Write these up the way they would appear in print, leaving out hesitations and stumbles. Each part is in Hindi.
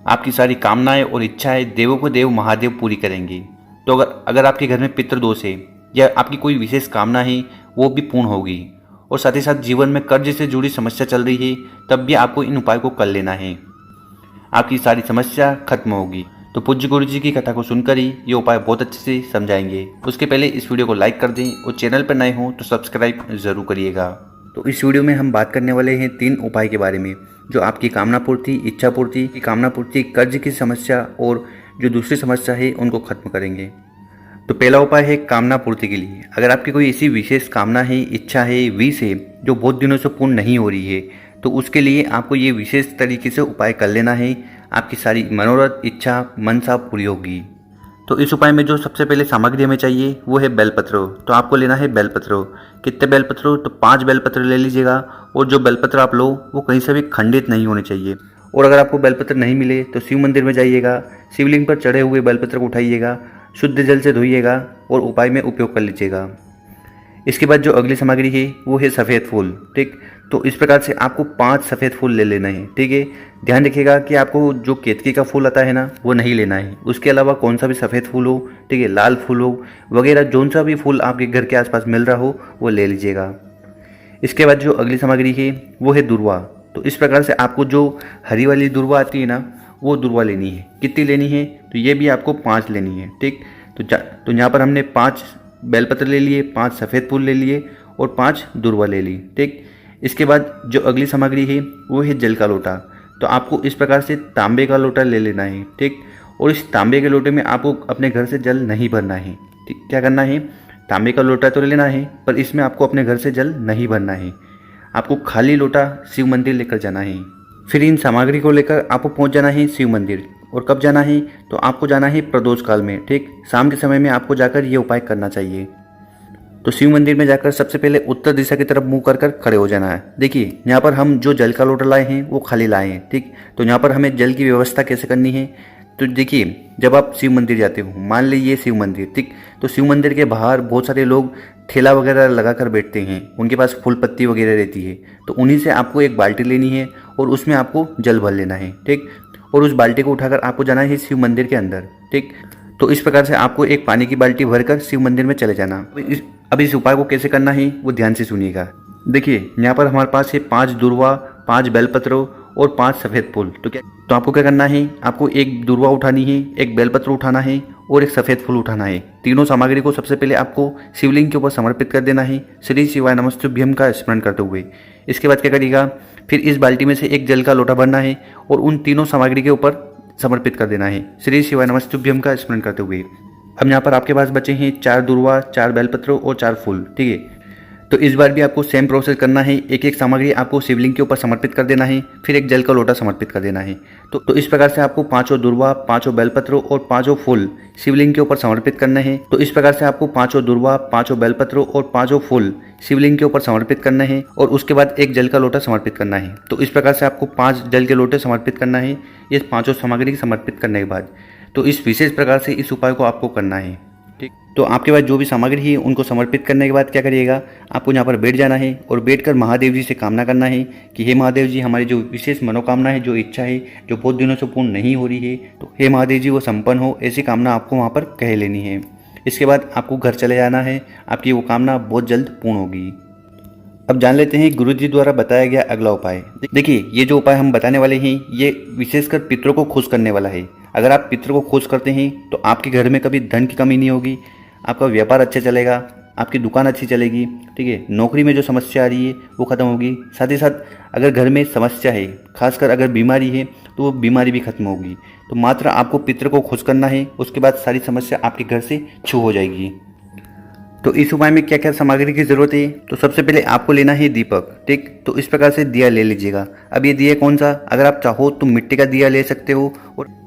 आपकी सारी कामनाएं और इच्छाएं देवों को देव महादेव पूरी करेंगे। तो अगर आपके घर में पितृदोष है या आपकी कोई विशेष कामना है वो भी पूर्ण होगी। और साथ ही साथ जीवन में कर्ज से जुड़ी समस्या चल रही है तब भी आपको इन उपाय को कर लेना है, आपकी सारी समस्या खत्म होगी। तो पूज्य गुरु जी की कथा को सुनकर ही ये उपाय बहुत अच्छे से समझाएंगे। उसके पहले इस वीडियो को लाइक कर दें और चैनल पर नए हों तो सब्सक्राइब जरूर करिएगा। तो इस वीडियो में हम बात करने वाले हैं 3 उपाय के बारे में जो आपकी कामना पूर्ति, इच्छा पूर्ति, कामना पूर्ति, कर्ज की समस्या और जो दूसरी समस्या है उनको खत्म करेंगे। तो पहला उपाय है कामना पूर्ति के लिए। अगर आपकी कोई ऐसी विशेष कामना है, इच्छा है, विश है जो बहुत दिनों से पूर्ण नहीं हो रही है तो उसके लिए आपको ये विशेष तरीके से उपाय कर लेना है। आपकी सारी मनोरथ, इच्छा, मनसा पूरी होगी। तो इस उपाय में जो सबसे पहले सामग्री हमें चाहिए वो है बेलपत्र। तो आपको लेना है बेलपत्र। कितने बेलपत्र? तो 5 बेलपत्र ले लीजिएगा। और जो बेलपत्र आप लो वो कहीं से भी खंडित नहीं होने चाहिए। और अगर आपको बेलपत्र नहीं मिले तो शिव मंदिर में जाइएगा, शिवलिंग पर चढ़े हुए बेलपत्र को उठाइएगा, शुद्ध जल से धोइएगा और उपाय में उपयोग कर लीजिएगा। इसके बाद जो अगली सामग्री है वो है सफ़ेद फूल। ठीक, तो इस प्रकार से आपको 5 सफ़ेद फूल ले लेना है। ठीक है, ध्यान रखिएगा कि आपको जो केतकी का फूल आता है ना वो नहीं लेना है। उसके अलावा कौन सा भी सफ़ेद फूल हो, ठीक है, लाल फूल हो वगैरह, जौन सा भी फूल आपके घर के आसपास मिल रहा हो वो ले लीजिएगा। इसके बाद जो अगली सामग्री है वो है दुर्वा। तो इस प्रकार से आपको जो हरी वाली दुर्वा आती है ना वो दुर्वा लेनी है। कितनी लेनी है? तो ये भी आपको 5 लेनी है। ठीक, तो यहाँ पर हमने 5 बेलपत्र ले लिए, 5 सफ़ेद फूल ले लिए और 5 दुर्वा ले ली। ठीक, इसके बाद जो अगली सामग्री है वो है जल का लोटा। तो आपको इस प्रकार से तांबे का लोटा ले लेना है। ठीक, और इस तांबे के लोटे में आपको अपने घर से जल नहीं भरना है। ठीक, क्या करना है? तांबे का लोटा तो ले लेना है पर इसमें आपको अपने घर से जल नहीं भरना है। आपको खाली लोटा शिव मंदिर लेकर जाना है। फिर इन सामग्री को लेकर आपको पहुंच जाना है शिव मंदिर। और कब जाना है? तो आपको जाना है प्रदोष काल में। ठीक, शाम के समय में आपको जाकर ये उपाय करना चाहिए। तो शिव मंदिर में जाकर सबसे पहले उत्तर दिशा की तरफ मुंह कर कर खड़े हो जाना है। देखिए यहाँ पर हम जो जल का लोटा लाए हैं वो खाली लाए हैं। ठीक, तो यहाँ पर हमें जल की व्यवस्था कैसे करनी है? तो देखिए जब आप शिव मंदिर जाते हो, मान लीजिए शिव मंदिर, ठीक, तो शिव मंदिर के बाहर बहुत सारे लोग ठेला वगैरह लगा कर बैठते हैं, उनके पास फूल पत्ती वगैरह रहती है। तो उन्हीं से आपको एक बाल्टी लेनी है और उसमें आपको जल भर लेना है। ठीक, और उस बाल्टी को उठाकर आपको जाना है शिव मंदिर के अंदर। ठीक, तो इस प्रकार से आपको एक पानी की बाल्टी भरकर शिव मंदिर में चले जाना। अब इस उपाय को कैसे करना है वो ध्यान से सुनिएगा। देखिए यहाँ पर हमारे पास है 5 दुर्वा, 5 बेलपत्र और 5 सफ़ेद फूल। तो आपको क्या करना है? आपको एक दुर्वा उठानी है, एक बेलपत्र उठाना है और एक सफ़ेद फूल उठाना है। तीनों सामग्री को सबसे पहले आपको शिवलिंग के ऊपर समर्पित कर देना है, श्री शिवाय नमस्तुभ्यम का स्मरण करते हुए। इसके बाद क्या करिएगा? फिर इस बाल्टी में से एक जल का लोटा भरना है और उन तीनों सामग्री के ऊपर समर्पित कर देना है, श्री शिवाय नमस्तुभ्यम का स्मरण करते हुए। अब यहाँ पर आपके पास बचे हैं 4 दुर्वा, 4 बेलपत्र और 4 फूल। ठीक है, तो इस बार भी आपको सेम प्रोसेस करना है। एक एक सामग्री आपको शिवलिंग के ऊपर समर्पित कर देना है, फिर एक जल का लोटा समर्पित कर देना है। तो इस प्रकार से आपको 5 दुर्वा, 5 बेलपत्र और 5 फूल शिवलिंग के ऊपर समर्पित करना है। तो इस प्रकार से आपको 5 दुर्वा, 5 बेलपत्र और 5 फूल शिवलिंग के ऊपर समर्पित करना है और उसके बाद एक जल का लोटा समर्पित करना है। तो इस प्रकार से आपको 5 जल के लोटे समर्पित करना है ये 5 सामग्री समर्पित करने के बाद। तो इस विशेष प्रकार से इस उपाय को आपको करना है। ठीक, तो आपके पास जो भी सामग्री है उनको समर्पित करने के बाद क्या करिएगा? आपको यहाँ पर बैठ जाना है और बैठकर महादेव जी से कामना करना है कि हे महादेव जी, हमारी जो विशेष मनोकामना है, जो इच्छा है, जो बहुत दिनों से पूर्ण नहीं हो रही है, तो हे महादेव जी वो संपन्न हो, ऐसी कामना आपको वहाँ पर कह लेनी है। इसके बाद आपको घर चले जाना है, आपकी वो कामना बहुत जल्द पूर्ण होगी। अब जान लेते हैं गुरु जी द्वारा बताया गया अगला उपाय। देखिए ये जो उपाय हम बताने वाले हैं ये विशेषकर पितरों को खुश करने वाला है। अगर आप पितरों को खुश करते हैं तो आपके घर में कभी धन की कमी नहीं होगी, आपका व्यापार अच्छा चलेगा, आपकी दुकान अच्छी चलेगी। ठीक है, नौकरी में जो समस्या आ रही है वो खत्म होगी। साथ ही साथ अगर घर में समस्या है, खासकर अगर बीमारी है, तो वो बीमारी भी खत्म होगी। तो मात्र आपको पितर को खुश करना है, उसके बाद सारी समस्या आपके घर से छू हो जाएगी। तो इस उपाय में क्या क्या सामग्री की जरूरत है? तो सबसे पहले आपको लेना है दीपक। ठीक, तो इस प्रकार से दिया ले लीजिएगा। अब ये दिया कौन सा? अगर आप चाहो तो मिट्टी का दिया ले सकते हो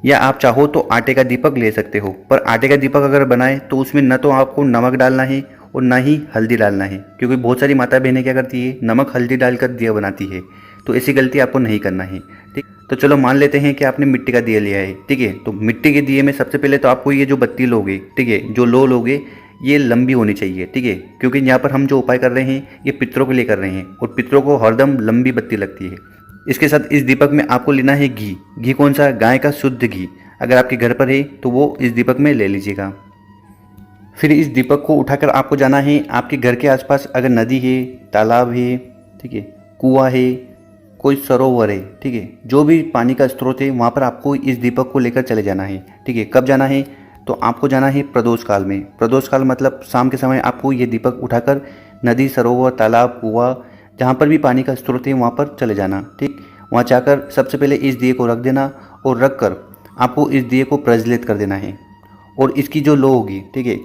या आप चाहो तो आटे का दीपक ले सकते हो। पर आटे का दीपक अगर बनाए तो उसमें न तो आपको नमक डालना है और ना ही हल्दी डालना है, क्योंकि बहुत सारी माता बहनें क्या करती है, नमक हल्दी डालकर दिया बनाती है। तो ऐसी गलती आपको नहीं करना है। ठीक, तो चलो मान लेते हैं कि आपने मिट्टी का दिया लिया है। ठीक है, तो मिट्टी के दिए में सबसे पहले तो आपको ये जो बत्ती लोगे, ठीक है, जो लो लोगे ये लंबी होनी चाहिए। ठीक है, क्योंकि यहाँ पर हम जो उपाय कर रहे हैं ये पितरों के लिए कर रहे हैं और पितरों को हरदम लंबी बत्ती लगती है। इसके साथ इस दीपक में आपको लेना है घी। घी कौन सा? गाय का शुद्ध घी। अगर आपके घर पर है तो वो इस दीपक में ले लीजिएगा। फिर इस दीपक को उठाकर आपको जाना है आपके घर के आसपास, अगर नदी है, तालाब है, ठीक है, कुआं है, कोई सरोवर है, ठीक है, जो भी पानी का स्रोत है वहाँ पर आपको इस दीपक को लेकर चले जाना है। ठीक है, कब जाना है? तो आपको जाना है प्रदोष काल में। प्रदोष काल मतलब शाम के समय आपको ये दीपक उठाकर नदी, सरोवर, तालाब, कुआं, जहाँ पर भी पानी का स्रोत है वहाँ पर चले जाना। ठीक, वहाँ जाकर सबसे पहले इस दिए को रख देना और रख कर आपको इस दिए को प्रज्वलित कर देना है। और इसकी जो लो होगी, ठीक है,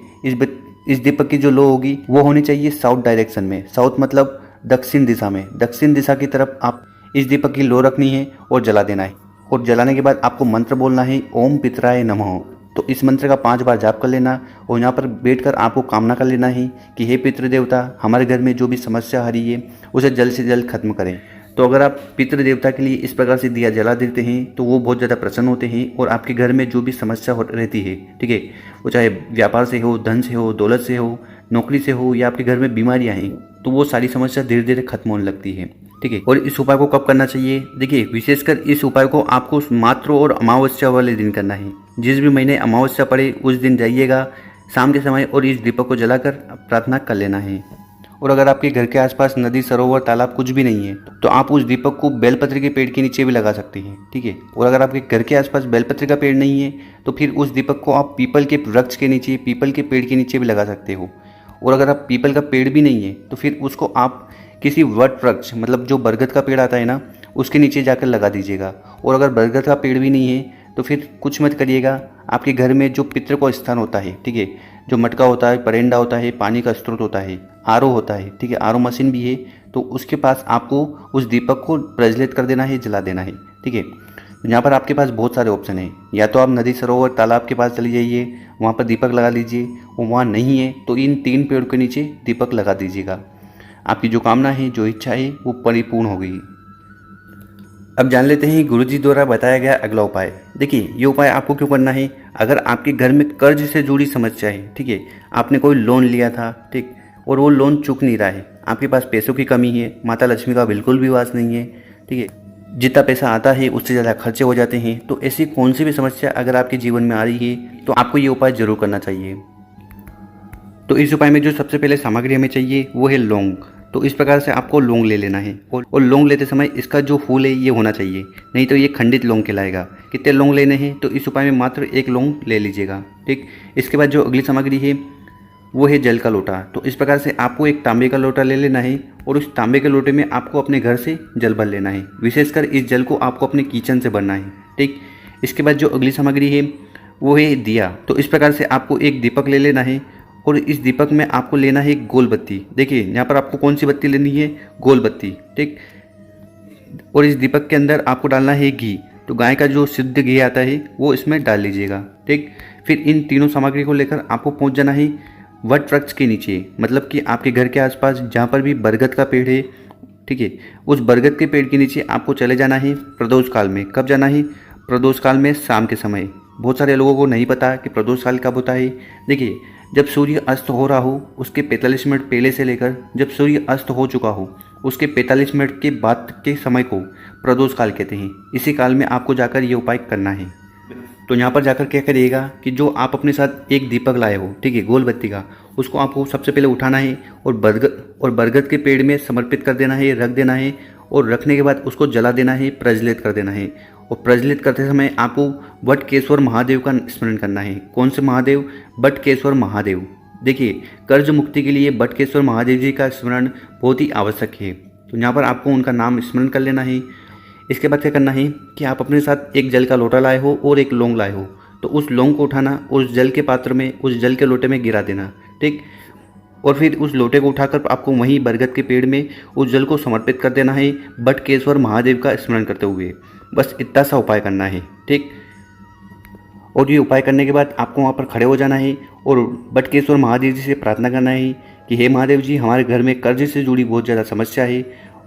इस दीपक की जो लो होगी वो होनी चाहिए साउथ डायरेक्शन में। साउथ मतलब दक्षिण दिशा में। दक्षिण दिशा की तरफ आप इस दीपक की लो रखनी है और जला देना है। और जलाने के बाद आपको मंत्र बोलना है, ओम पितराय नमः। तो इस मंत्र का 5 बार जाप कर लेना और यहाँ पर बैठकर आपको कामना कर लेना है कि हे पितृ देवता, हमारे घर में जो भी समस्या आ रही है उसे जल्द से जल्द खत्म करें। तो अगर आप पितृ देवता के लिए इस प्रकार से दिया जला देते हैं तो वो बहुत ज़्यादा प्रसन्न होते हैं और आपके घर में जो भी समस्या रहती है, ठीक है, वो चाहे व्यापार से हो, धन से हो, दौलत से हो, नौकरी से हो, या आपके घर में बीमारियां हैं, तो वो सारी समस्या धीरे धीरे खत्म होने लगती है। ठीक है, और इस उपाय को कब करना चाहिए? देखिए, विशेषकर इस उपाय को आपको मात्र और अमावस्या वाले दिन करना है। जिस भी महीने अमावस्या पड़े उस दिन जाइएगा शाम के समय और इस दीपक को जलाकर प्रार्थना कर लेना है। और अगर आपके घर के आसपास नदी, सरोवर, तालाब कुछ भी नहीं है तो आप उस दीपक को बेलपत्र के पेड़ के नीचे भी लगा सकते हैं। ठीक है, और अगर आपके घर के आसपास बेलपत्र का पेड़ नहीं है तो फिर उस दीपक को आप पीपल के वृक्ष के नीचे, पीपल के पेड़ के नीचे भी लगा सकते हो। और अगर आप पीपल का पेड़ भी नहीं है तो फिर उसको आप किसी वट वृक्ष मतलब जो बरगद का पेड़ आता है ना, उसके नीचे जाकर लगा दीजिएगा। और अगर बरगद का पेड़ भी नहीं है तो फिर कुछ मत करिएगा, आपके घर में जो पितृ का स्थान होता है, ठीक है, जो मटका होता है, परेंडा होता है, पानी का स्रोत होता है, आरओ होता है, ठीक है, आरओ मशीन भी है, तो उसके पास आपको उस दीपक को प्रज्वलित कर देना है, जला देना है। ठीक है, यहाँ पर आपके पास बहुत सारे ऑप्शन हैं। या तो आप नदी, सरोवर, तालाब के पास चले जाइए, वहाँ पर दीपक लगा लीजिए, और वहाँ नहीं है तो इन 3 पेड़ के नीचे दीपक लगा दीजिएगा। आपकी जो कामना है, जो इच्छा है, वो परिपूर्ण हो गई। अब जान लेते हैं गुरुजी द्वारा बताया गया अगला उपाय। देखिए, ये उपाय आपको क्यों करना है? अगर आपके घर में कर्ज से जुड़ी समस्या है, ठीक है, आपने कोई लोन लिया था, ठीक, और वो लोन चुक नहीं रहा है, आपके पास पैसों की कमी है, माता लक्ष्मी का बिल्कुल भी वास नहीं है, ठीक है, जितना पैसा आता है उससे ज़्यादा खर्चे हो जाते हैं, तो ऐसी कौन सी भी समस्या अगर आपके जीवन में आ रही है तो आपको ये उपाय जरूर करना चाहिए। तो इस उपाय में जो सबसे पहले सामग्री हमें चाहिए वो है लौंग। तो इस प्रकार से आपको लौंग ले लेना है और लौंग लेते समय इसका जो फूल है ये होना चाहिए, नहीं तो ये खंडित लौंग कहलाएगा। कितने लौंग लेने हैं? तो इस उपाय में मात्र 1 लौंग ले लीजिएगा। ठीक, इसके बाद जो अगली सामग्री है वो है जल का लोटा। तो इस प्रकार से आपको एक तांबे का लोटा ले लेना है और उस तांबे के लोटे में आपको अपने घर से जल भर लेना है। विशेषकर इस जल को आपको अपने किचन से भरना है। ठीक, इसके बाद जो अगली सामग्री है वो है दिया। तो इस प्रकार से आपको एक दीपक ले लेना है और इस दीपक में आपको लेना है एक गोल बत्ती। देखिए, यहाँ पर आपको कौन सी बत्ती लेनी है? गोल बत्ती। ठीक, और इस दीपक के अंदर आपको डालना है घी। तो गाय का जो शुद्ध घी आता है वो इसमें डाल लीजिएगा। ठीक, फिर इन तीनों सामग्री को लेकर आपको पहुँच जाना है वट वृक्ष के नीचे, मतलब कि आपके घर के आसपास जहाँ पर भी बरगद का पेड़ है, ठीक है, उस बरगद के पेड़ के नीचे आपको चले जाना है प्रदोष काल में। कब जाना है? प्रदोष काल में शाम के समय। बहुत सारे लोगों को नहीं पता कि प्रदोष काल कब होता है। देखिए, जब सूर्य अस्त हो रहा हो उसके 45 मिनट पहले से लेकर जब सूर्य अस्त हो चुका हो उसके 45 मिनट के बाद के समय को प्रदोष काल कहते हैं। इसी काल में आपको जाकर ये उपाय करना है। तो यहाँ पर जाकर क्या करिएगा कि जो आप अपने साथ एक दीपक लाए हो, ठीक है, गोल बत्ती का, उसको आपको सबसे पहले उठाना है और बरगद के पेड़ में समर्पित कर देना है, रख देना है, और रखने के बाद उसको जला देना है, प्रज्वलित कर देना है। और प्रज्वलित करते समय आपको बटकेश्वर महादेव का स्मरण करना है। कौन से महादेव? बटकेश्वर महादेव। देखिए, कर्ज मुक्ति के लिए बटकेश्वर महादेव जी का स्मरण बहुत ही आवश्यक है। तो यहाँ पर आपको उनका नाम स्मरण कर लेना है। इसके बाद क्या करना है कि आप अपने साथ एक जल का लोटा लाए हो और एक लौंग लाए हो, तो उस लौंग को उठाना, उस जल के पात्र में, उस जल के लोटे में गिरा देना। ठीक, और फिर उस लोटे को उठाकर आपको वहीं बरगद के पेड़ में उस जल को समर्पित कर देना है, बटकेश्वर महादेव का स्मरण करते हुए। बस इतना सा उपाय करना है। ठीक, और ये उपाय करने के बाद आपको वहाँ पर खड़े हो जाना है और बटकेश्वर महादेव जी से प्रार्थना करना है कि हे महादेव जी, हमारे घर में कर्ज से जुड़ी बहुत ज़्यादा समस्या है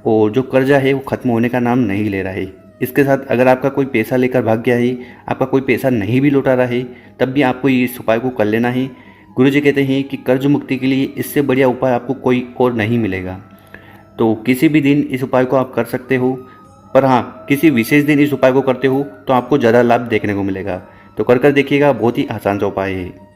और जो कर्जा है वो खत्म होने का नाम नहीं ले रहा है। इसके साथ अगर आपका कोई पैसा लेकर भाग गया है, आपका कोई पैसा नहीं भी लौटा रहा है, तब भी आपको इस उपाय को कर लेना है। गुरु जी कहते हैं कि कर्ज मुक्ति के लिए इससे बढ़िया उपाय आपको कोई और नहीं मिलेगा। तो किसी भी दिन इस उपाय को आप कर सकते हो। पर हाँ, किसी विशेष दिन इस उपाय को करते हो तो आपको ज़्यादा लाभ देखने को मिलेगा। तो कर देखिएगा, बहुत ही आसान सा उपाय है।